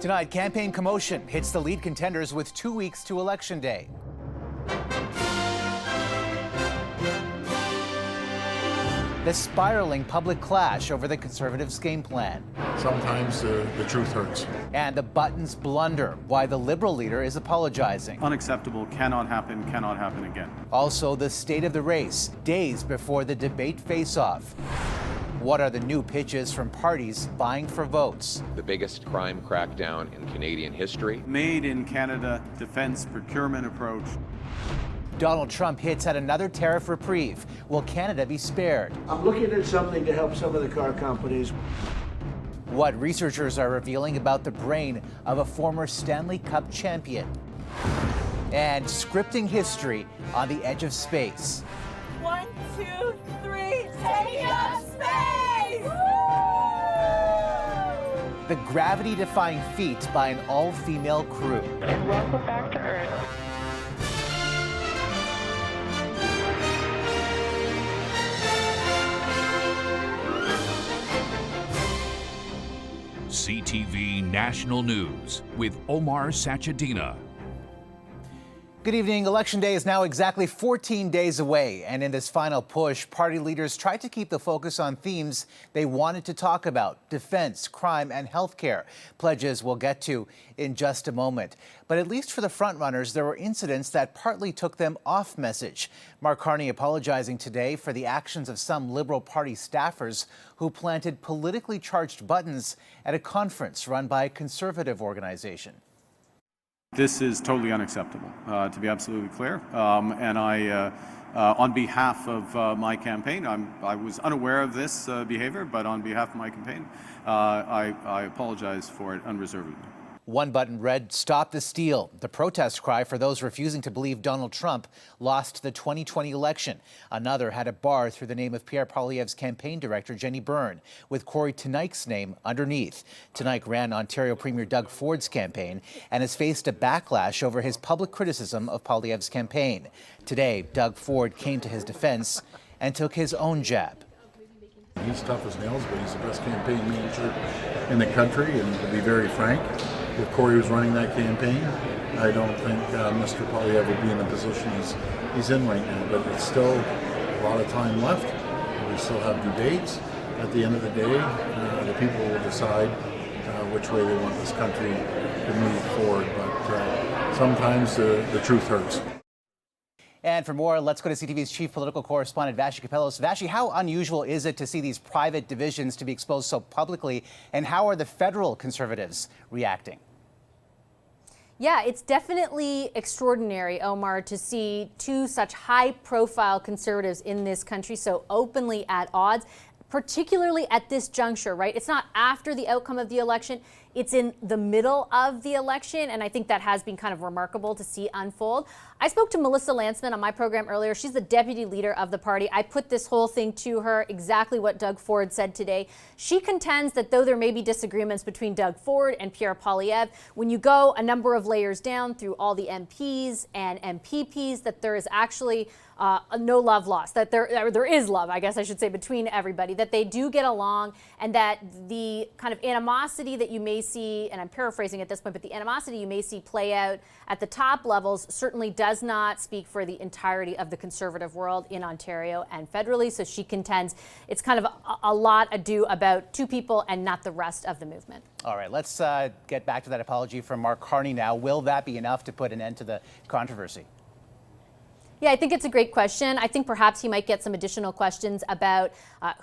Tonight, campaign commotion hits the lead contenders with 2 weeks to Election Day. The spiraling public clash over the Conservatives' game plan. Sometimes the truth hurts. And the buttons blunder, why the Liberal leader is apologizing. Unacceptable, cannot happen again. Also, the state of the race, days before the debate face-off. What are the new pitches from parties vying for votes? The biggest crime crackdown in Canadian history. Made in Canada defense procurement approach. Donald Trump hits at another tariff reprieve. Will Canada be spared? I'm looking at something to help some of the car companies. What researchers are revealing about the brain of a former Stanley Cup champion. And scripting history on the edge of space. 1, 2, 3, taking up space! Woo! The gravity-defying feat by an all-female crew. And welcome back to Earth. CTV National News with Omar Sachedina. Good evening. Election Day is now exactly 14 days away, and in this final push, party leaders tried to keep the focus on themes they wanted to talk about: defense, crime, and healthcare. Pledges we'll get to in just a moment. But at least for the frontrunners, there were incidents that partly took them off message. Mark Carney apologizing today for the actions of some Liberal Party staffers who planted politically charged buttons at a conference run by a Conservative organization. This is totally unacceptable, to be absolutely clear. And I, on behalf of my campaign, I was unaware of this behavior, but on behalf of my campaign, I apologize for it unreservedly. One button read, "Stop the steal," the protest cry for those refusing to believe Donald Trump lost the 2020 election. Another had a bar through the name of Pierre Poilievre's campaign director, Jenny Byrne, with Corey Teneyck's name underneath. Teneyck ran Ontario Premier Doug Ford's campaign and has faced a backlash over his public criticism of Poilievre's campaign. Today, Doug Ford came to his defense and took his own jab. He's tough as nails, but he's the best campaign manager in the country, and to be very frank, if Corey was running that campaign, I don't think Mr. Poilievre would be in the position he's in right now. But it's still a lot of time left. We still have debates. At the end of the day, the people will decide which way they want this country to move forward. But sometimes the truth hurts. And for more, let's go to CTV's chief political correspondent, Vashi Kappelos. Vashi, how unusual is it to see these private divisions to be exposed so publicly, and how are the federal Conservatives reacting? Yeah, it's definitely extraordinary, Omar, to see two such high-profile Conservatives in this country so openly at odds, particularly at this juncture, right? It's not after the outcome of the election. It's in the middle of the election, and I think that has been kind of remarkable to see unfold. I spoke to Melissa Lantsman on my program earlier. She's the deputy leader of the party. I put this whole thing to her, exactly what Doug Ford said today. She contends that though there may be disagreements between Doug Ford and Pierre Poilievre, when you go a number of layers down through all the MPs and MPPs, that there is actually no love lost, that there is love, I guess I should say, between everybody, that they do get along, and that the kind of animosity that you may see, and I'm paraphrasing at this point, but the animosity you may see play out at the top levels certainly does not speak for the entirety of the Conservative world in Ontario and federally. So she contends it's kind of a lot ado about two people and not the rest of the movement. All right, let's get back to that apology from Mark Carney now. Will that be enough to put an end to the controversy? Yeah, I think it's a great question. I think perhaps he might get some additional questions about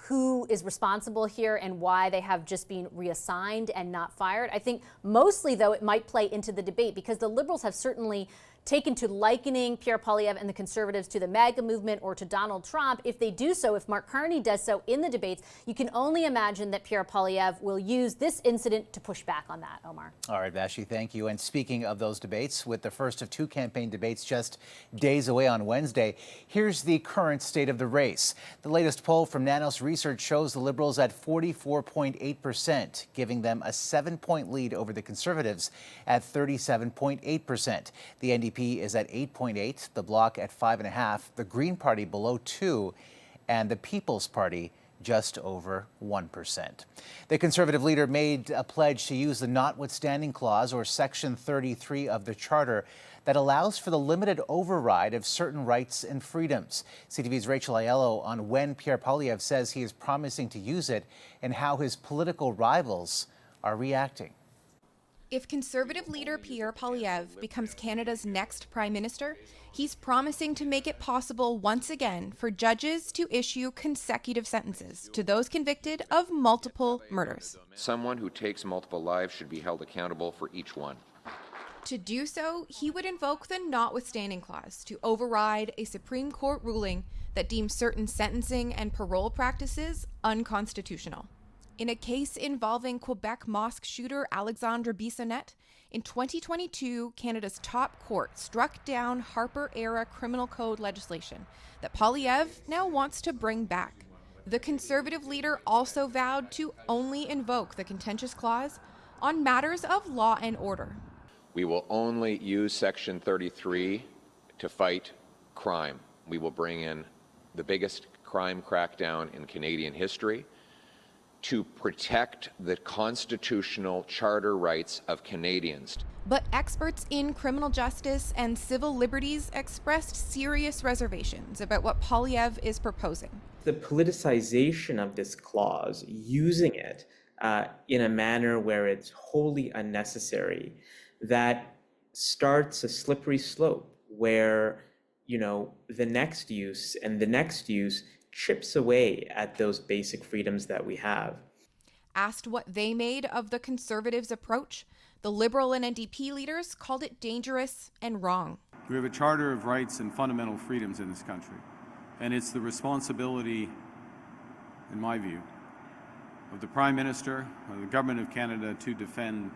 who is responsible here and why they have just been reassigned and not fired. I think mostly, though, it might play into the debate because the Liberals have certainly taken to likening Pierre Poilievre and the Conservatives to the MAGA movement or to Donald Trump. If they do so, if Mark Carney does so in the debates, you can only imagine that Pierre Poilievre will use this incident to push back on that, Omar. All right, Vashi, thank you. And speaking of those debates, with the first of two campaign debates just days away on Wednesday, here's the current state of the race. The latest poll from Nanos Research shows the Liberals at 44.8%, giving them a 7-point lead over the Conservatives at 37.8%. The NDP is at 8.8, the Bloc at 5.5, the Green Party below 2, and the People's Party just over 1%. The Conservative leader made a pledge to use the notwithstanding clause, or Section 33 of the Charter, that allows for the limited override of certain rights and freedoms. CTV's Rachel Aiello on when Pierre Poilievre says he is promising to use it and how his political rivals are reacting. If Conservative leader Pierre Poilievre becomes Canada's next Prime Minister, he's promising to make it possible once again for judges to issue consecutive sentences to those convicted of multiple murders. Someone who takes multiple lives should be held accountable for each one. To do so, he would invoke the notwithstanding clause to override a Supreme Court ruling that deems certain sentencing and parole practices unconstitutional. In a case involving Quebec mosque shooter Alexandre Bissonnette, in 2022, Canada's top court struck down Harper-era criminal code legislation that Poilievre now wants to bring back. The Conservative leader also vowed to only invoke the contentious clause on matters of law and order. We will only use Section 33 to fight crime. We will bring in the biggest crime crackdown in Canadian history to protect the constitutional charter rights of Canadians. But experts in criminal justice and civil liberties expressed serious reservations about what Poilievre is proposing. The politicization of this clause, using it in a manner where it's wholly unnecessary, that starts a slippery slope where, the next use and the next use chips away at those basic freedoms that we have. Asked what they made of the Conservatives' approach, the Liberal and NDP leaders called it dangerous and wrong. We have a charter of rights and fundamental freedoms in this country, and it's the responsibility, in my view, of the Prime Minister, of the Government of Canada to defend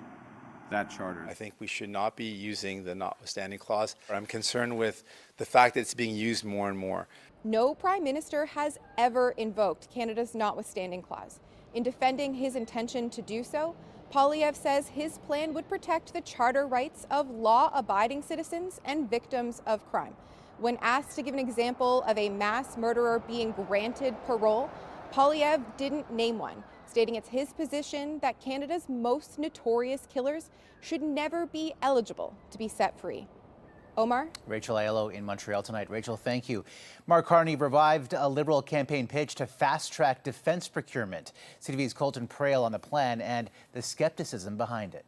that charter. I think we should not be using the notwithstanding clause. I'm concerned with the fact that it's being used more and more. No Prime Minister has ever invoked Canada's notwithstanding clause. In defending his intention to do so, Poilievre says his plan would protect the charter rights of law-abiding citizens and victims of crime. When asked to give an example of a mass murderer being granted parole, Poilievre didn't name one, stating it's his position that Canada's most notorious killers should never be eligible to be set free. Omar? Rachel Aiello in Montreal tonight. Rachel, thank you. Mark Carney revived a Liberal campaign pitch to fast-track defense procurement. CTV's Colton Prail on the plan and the skepticism behind it.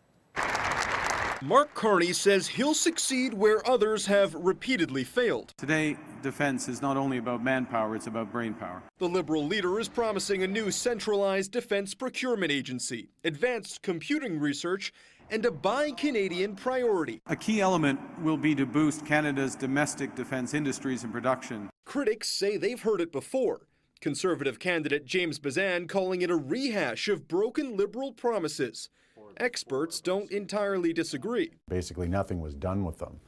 Mark Carney says he'll succeed where others have repeatedly failed. Today, defense is not only about manpower, it's about brainpower. The Liberal leader is promising a new centralized defense procurement agency, advanced computing research, and a Buy Canadian priority. A key element will be to boost Canada's domestic defense industries and production. Critics say they've heard it before. Conservative candidate James Bazan calling it a rehash of broken Liberal promises. Experts don't entirely disagree. Basically nothing was done with them.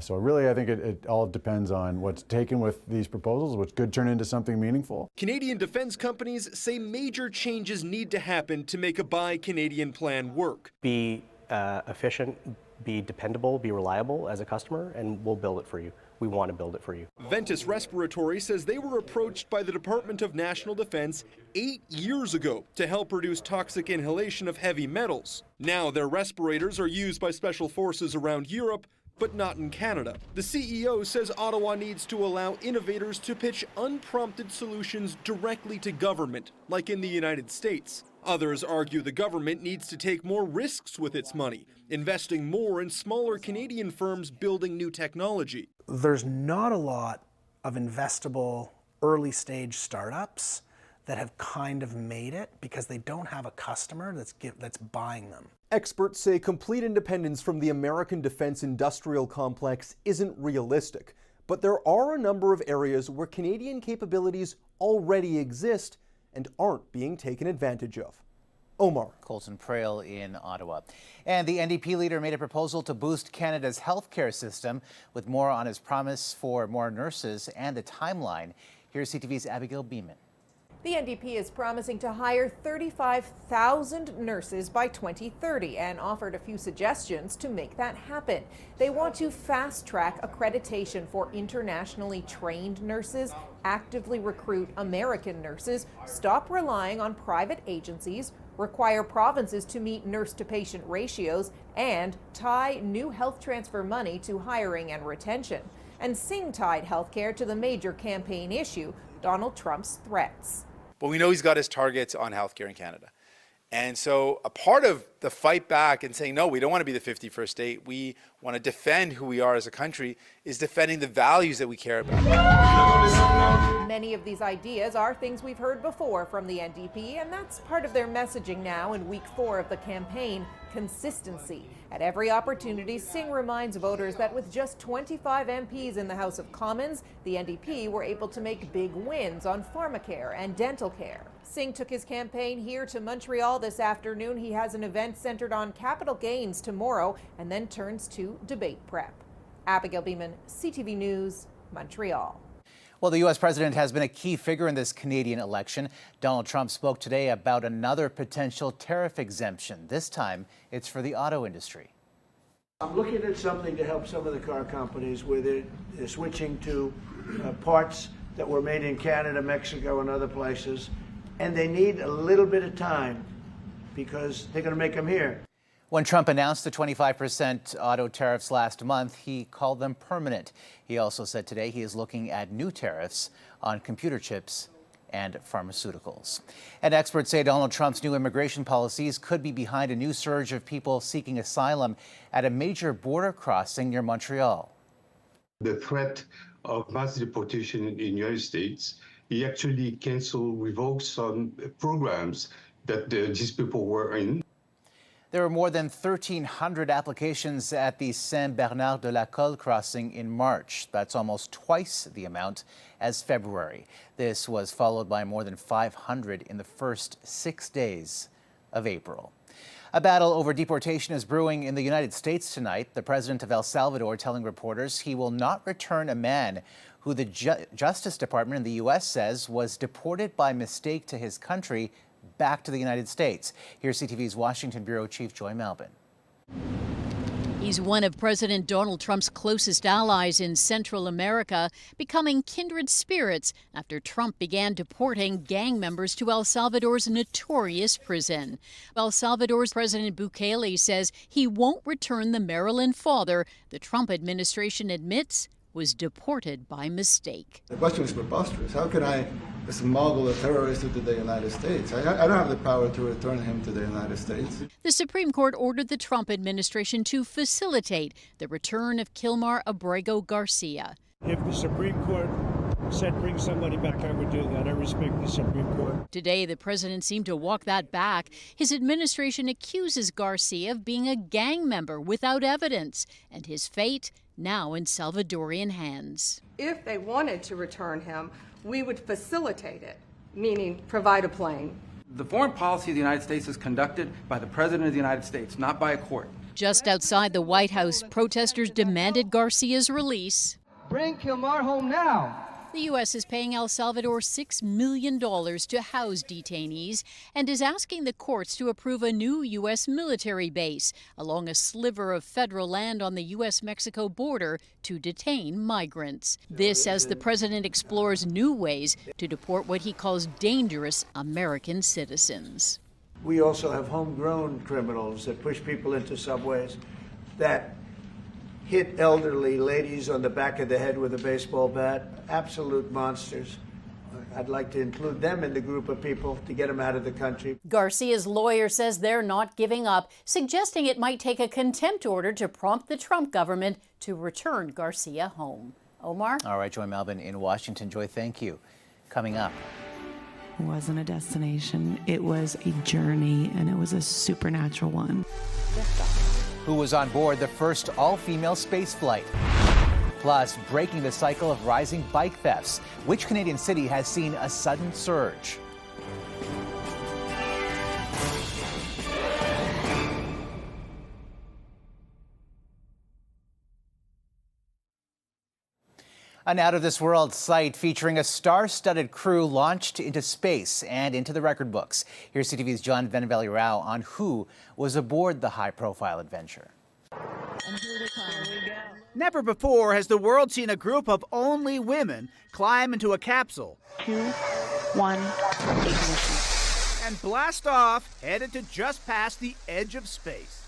So really, I think it all depends on what's taken with these proposals, which could turn into something meaningful. Canadian defense companies say major changes need to happen to make a Buy Canadian plan work. Be efficient, be dependable, be reliable as a customer, and we'll build it for you. We want to build it for you. Ventus Respiratory says they were approached by the Department of National Defense 8 years ago to help reduce toxic inhalation of heavy metals. Now their respirators are used by special forces around Europe, but not in Canada. The CEO says Ottawa needs to allow innovators to pitch unprompted solutions directly to government, like in the United States. Others argue the government needs to take more risks with its money, investing more in smaller Canadian firms building new technology. There's not a lot of investable early stage startups that have kind of made it because they don't have a customer that's buying them. Experts say complete independence from the American defense industrial complex isn't realistic, but there are a number of areas where Canadian capabilities already exist and aren't being taken advantage of. Omar. Colton Prail in Ottawa. And the NDP leader made a proposal to boost Canada's healthcare system. With more on his promise for more nurses and the timeline, here's CTV's Abigail Beeman. The NDP is promising to hire 35,000 nurses by 2030 and offered a few suggestions to make that happen. They want to fast-track accreditation for internationally trained nurses, actively recruit American nurses, stop relying on private agencies, require provinces to meet nurse-to-patient ratios, and tie new health transfer money to hiring and retention. And Singh tied healthcare to the major campaign issue, Donald Trump's threats. But we know he's got his targets on healthcare in Canada. And so a part of the fight back and saying, no, we don't want to be the 51st state, we want to defend who we are as a country, is defending the values that we care about. Many of these ideas are things we've heard before from the NDP, and that's part of their messaging now in week 4 of the campaign, consistency. At every opportunity, Singh reminds voters that with just 25 MPs in the House of Commons, the NDP were able to make big wins on pharmacare and dental care. Singh took his campaign here to Montreal this afternoon. He has an event centered on capital gains tomorrow and then turns to debate prep. Abigail Beeman, CTV News, Montreal. Well, the U.S. president has been a key figure in this Canadian election. Donald Trump spoke today about another potential tariff exemption. This time, it's for the auto industry. I'm looking at something to help some of the car companies where they're switching to parts that were made in Canada, Mexico, and other places. And they need a little bit of time because they're going to make them here. When Trump announced the 25% auto tariffs last month, he called them permanent. He also said today he is looking at new tariffs on computer chips and pharmaceuticals. And experts say Donald Trump's new immigration policies could be behind a new surge of people seeking asylum at a major border crossing near Montreal. The threat of mass deportation in the United States, he actually revoked some programs that these people were in. There were more than 1,300 applications at the Saint-Bernard-de-la-Colle crossing in March. That's almost twice the amount as February. This was followed by more than 500 in the first 6 days of April. A battle over deportation is brewing in the United States tonight. The president of El Salvador telling reporters he will not return a man who the Justice Department in the U.S. says was deported by mistake to his country back to the United States. Here's CTV's Washington Bureau Chief Joy Malbin. He's one of President Donald Trump's closest allies in Central America, becoming kindred spirits after Trump began deporting gang members to El Salvador's notorious prison. El Salvador's President Bukele says he won't return the Maryland father the Trump administration admits was deported by mistake. The question is preposterous. How can I smuggle a terrorist into the United States? I don't have the power to return him to the United States. The Supreme Court ordered the Trump administration to facilitate the return of Kilmar Abrego Garcia. If the Supreme Court said bring somebody back, I would do that. I respect the Supreme Court. Today, the president seemed to walk that back. His administration accuses Garcia of being a gang member without evidence, and his fate now in Salvadorian hands. If they wanted to return him, we would facilitate it, meaning provide a plane. The foreign policy of the United States is conducted by the President of the United States, not by a court. Just outside the White House, protesters demanded Garcia's release. Bring Kilmar home now. The U.S. is paying El Salvador $6 million to house detainees and is asking the courts to approve a new U.S. military base along a sliver of federal land on the U.S.-Mexico border to detain migrants. This as the president explores new ways to deport what he calls dangerous American citizens. We also have homegrown criminals that push people into subways, that hit elderly ladies on the back of the head with a baseball bat. Absolute monsters. I'd like to include them in the group of people to get them out of the country. Garcia's lawyer says they're not giving up, suggesting it might take a contempt order to prompt the Trump government to return Garcia home. Omar? All right, Joy Malbin in Washington. Joy, thank you. Coming up. It wasn't a destination. It was a journey, and it was a supernatural one. Who was on board the first all-female space flight? Plus, breaking the cycle of rising bike thefts. Which Canadian city has seen a sudden surge? An out-of-this-world site featuring a star-studded crew launched into space and into the record books. Here's CTV's John Venevali Rao on who was aboard the high-profile adventure. And here we go. Never before has the world seen a group of only women climb into a capsule. 2, 1, ignition. And blast off, headed to just past the edge of space.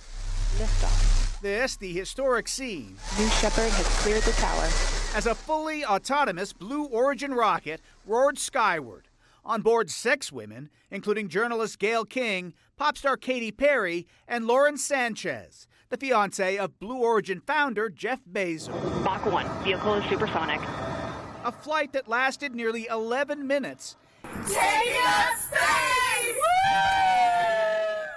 Liftoff. This, the historic scene. New Shepard has cleared the tower. As a fully autonomous Blue Origin rocket roared skyward. On board 6 women, including journalist Gayle King, pop star Katy Perry, and Lauren Sanchez, the fiancée of Blue Origin founder Jeff Bezos. Mach 1, vehicle is supersonic. A flight that lasted nearly 11 minutes. Taking up space!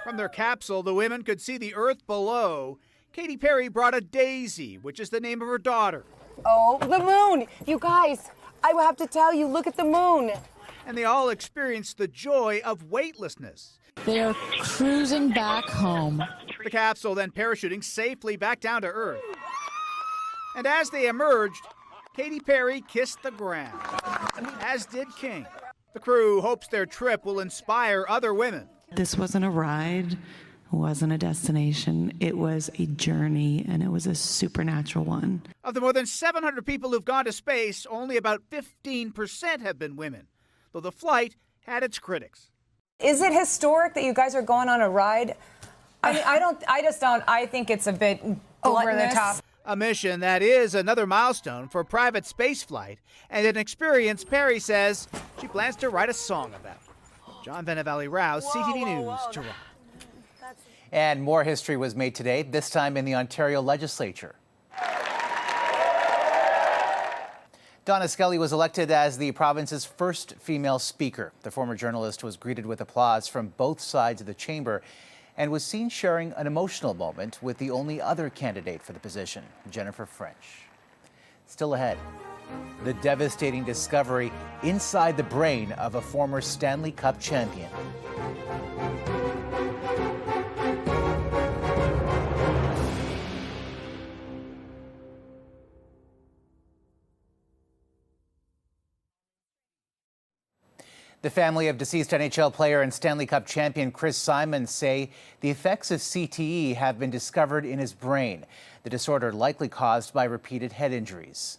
From their capsule, the women could see the Earth below. Katy Perry brought a daisy, which is the name of her daughter. Oh, the moon! You guys, I will have to tell you, look at the moon. And they all experienced the joy of weightlessness. They are cruising back home. The capsule then parachuting safely back down to Earth. And as they emerged, Katy Perry kissed the ground, as did King. The crew hopes their trip will inspire other women. This wasn't a ride, wasn't a destination. It was a journey, and it was a supernatural one. Of the more than 700 people who've gone to space, only about 15% have been women, though the flight had its critics. Is it historic that you guys are going on a ride? I mean, I think it's a bit over the top. A mission that is another milestone for private space flight, and an experience Perry says she plans to write a song about. John Venevali Rao, CTV News, Toronto. And more history was made today, this time in the Ontario legislature. Donna Skelly was elected as the province's first female speaker. The former journalist was greeted with applause from both sides of the chamber and was seen sharing an emotional moment with the only other candidate for the position, Jennifer French. Still ahead, the devastating discovery inside the brain of a former Stanley Cup champion. The family of deceased NHL player and Stanley Cup champion Chris Simon say the effects of CTE have been discovered in his brain, the disorder likely caused by repeated head injuries.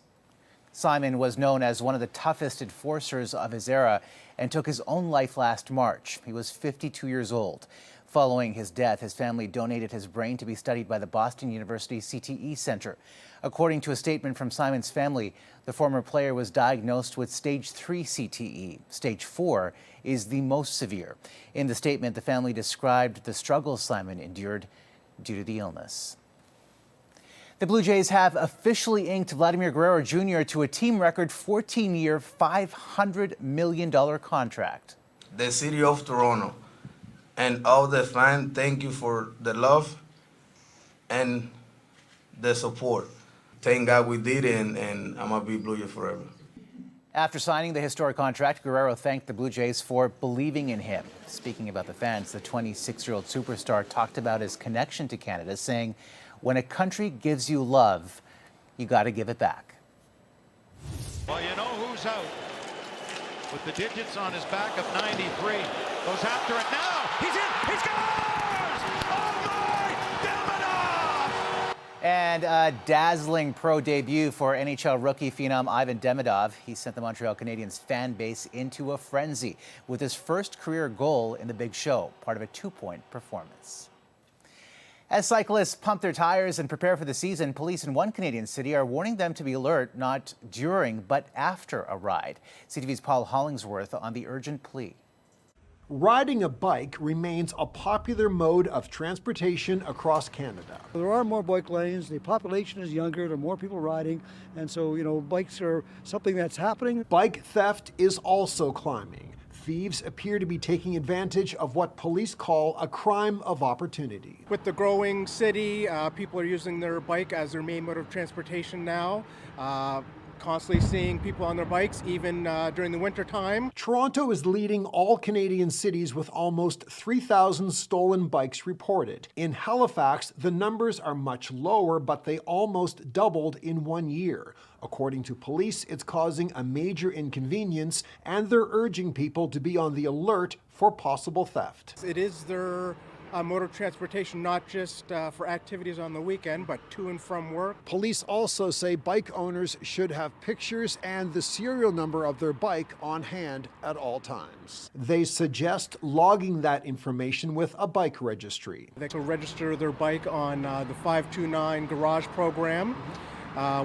Simon was known as one of the toughest enforcers of his era and took his own life last March. He was 52 years old. Following his death, his family donated his brain to be studied by the Boston University CTE Center. According to a statement from Simon's family, the former player was diagnosed with stage 3 CTE. Stage 4 is the most severe. In the statement, the family described the struggles Simon endured due to the illness. The Blue Jays have officially inked Vladimir Guerrero Jr. to a team record 14-year, $500 million contract. The city of Toronto and all the fans, thank you for the love and the support. Thank God we did it, and I'm going to be Blue Jay forever. After signing the historic contract, Guerrero thanked the Blue Jays for believing in him. Speaking about the fans, the 26-year-old superstar talked about his connection to Canada, saying, "When a country gives you love, you got to give it back." Well, you know who's out with the digits on his back of 93. Goes after it now. He's in. He scores! Oh, my! Demidov! And a dazzling pro debut for NHL rookie phenom Ivan Demidov. He sent the Montreal Canadiens fan base into a frenzy with his first career goal in the Big Show, part of a 2-point performance. As cyclists pump their tires and prepare for the season, police in one Canadian city are warning them to be alert not during but after a ride. CTV's Paul Hollingsworth on the urgent plea. Riding a bike remains a popular mode of transportation across Canada. There are more bike lanes, the population is younger, there are more people riding, and so, bikes are something that's happening. Bike theft is also climbing. Thieves appear to be taking advantage of what police call a crime of opportunity. With the growing city, people are using their bike as their main mode of transportation now. constantly seeing people on their bikes, even during the winter time. Toronto is leading all Canadian cities with almost 3,000 stolen bikes reported. In Halifax, the numbers are much lower, but they almost doubled in 1 year. According to police, it's causing a major inconvenience, and they're urging people to be on the alert for possible theft. It is their mode of transportation, not just for activities on the weekend, but to and from work. Police also say bike owners should have pictures and the serial number of their bike on hand at all times. They suggest logging that information with a bike registry. They can register their bike on the 529 garage program,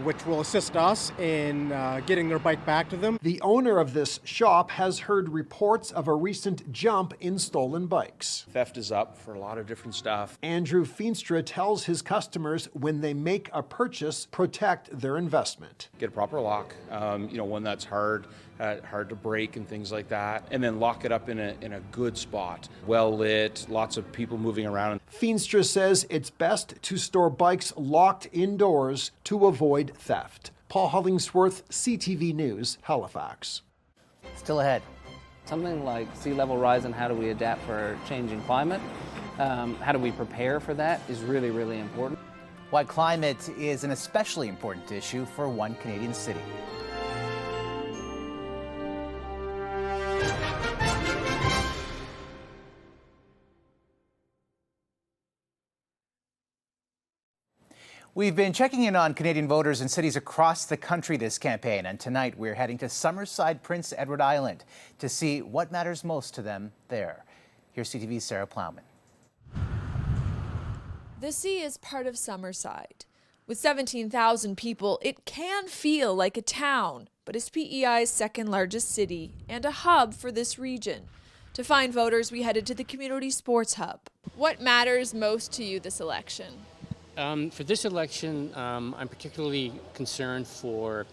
which will assist us in getting their bike back to them. The owner of this shop has heard reports of a recent jump in stolen bikes. Theft is up for a lot of different stuff. Andrew Feenstra tells his customers when they make a purchase, protect their investment. Get a proper lock, one that's hard to break and things like that, and then lock it up in a good spot, well lit, lots of people moving around. Feenstra says it's best to store bikes locked indoors to avoid theft. Paul Hollingsworth, CTV News, Halifax. Still ahead. Something like sea level rise and how do we adapt for a changing climate, how do we prepare for that is really, really important. Why climate is an especially important issue for one Canadian city. We've been checking in on Canadian voters in cities across the country this campaign, and tonight we're heading to Summerside, Prince Edward Island to see what matters most to them there. Here's CTV's Sarah Plowman. The sea is part of Summerside. With 17,000 people, it can feel like a town, but it's PEI's second largest city and a hub for this region. To find voters, we headed to the Community Sports Hub. What matters most to you this election? For this election, I'm particularly concerned for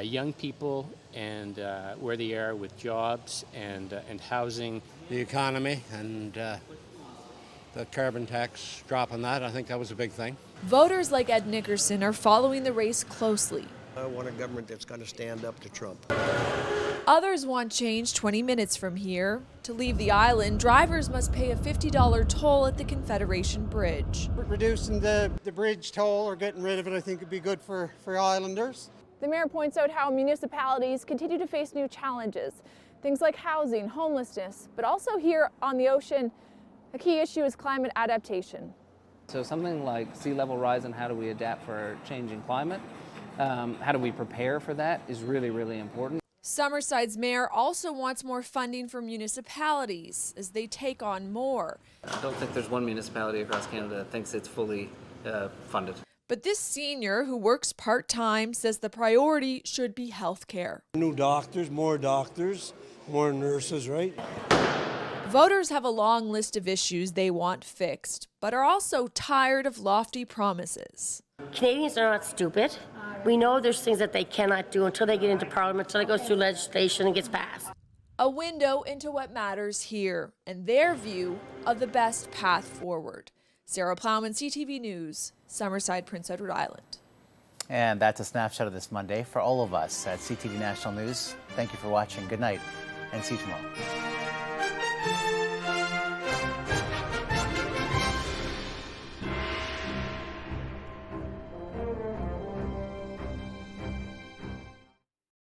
young people and where they are with jobs and housing. The economy and the carbon tax drop on that, I think that was a big thing. Voters like Ed Nickerson are following the race closely. I want a government that's going to stand up to Trump. Others want change 20 minutes from here. To leave the island, drivers must pay a $50 toll at the Confederation Bridge. Reducing the bridge toll or getting rid of it, I think, would be good for islanders. The mayor points out how municipalities continue to face new challenges, things like housing, homelessness, but also here on the ocean, a key issue is climate adaptation. So something like sea level rise and how do we adapt for a changing climate, how do we prepare for that is really, really important. Summerside's mayor also wants more funding for municipalities as they take on more. I don't think there's one municipality across Canada that thinks it's fully funded. But this senior who works part-time says the priority should be health care. New doctors, more nurses, right? Voters have a long list of issues they want fixed, but are also tired of lofty promises. Canadians are not stupid. We know there's things that they cannot do until they get into Parliament, until it goes through legislation and gets passed. A window into what matters here and their view of the best path forward. Sarah Plowman, CTV News, Summerside, Prince Edward Island. And that's a snapshot of this Monday for all of us at CTV National News. Thank you for watching. Good night, and see you tomorrow.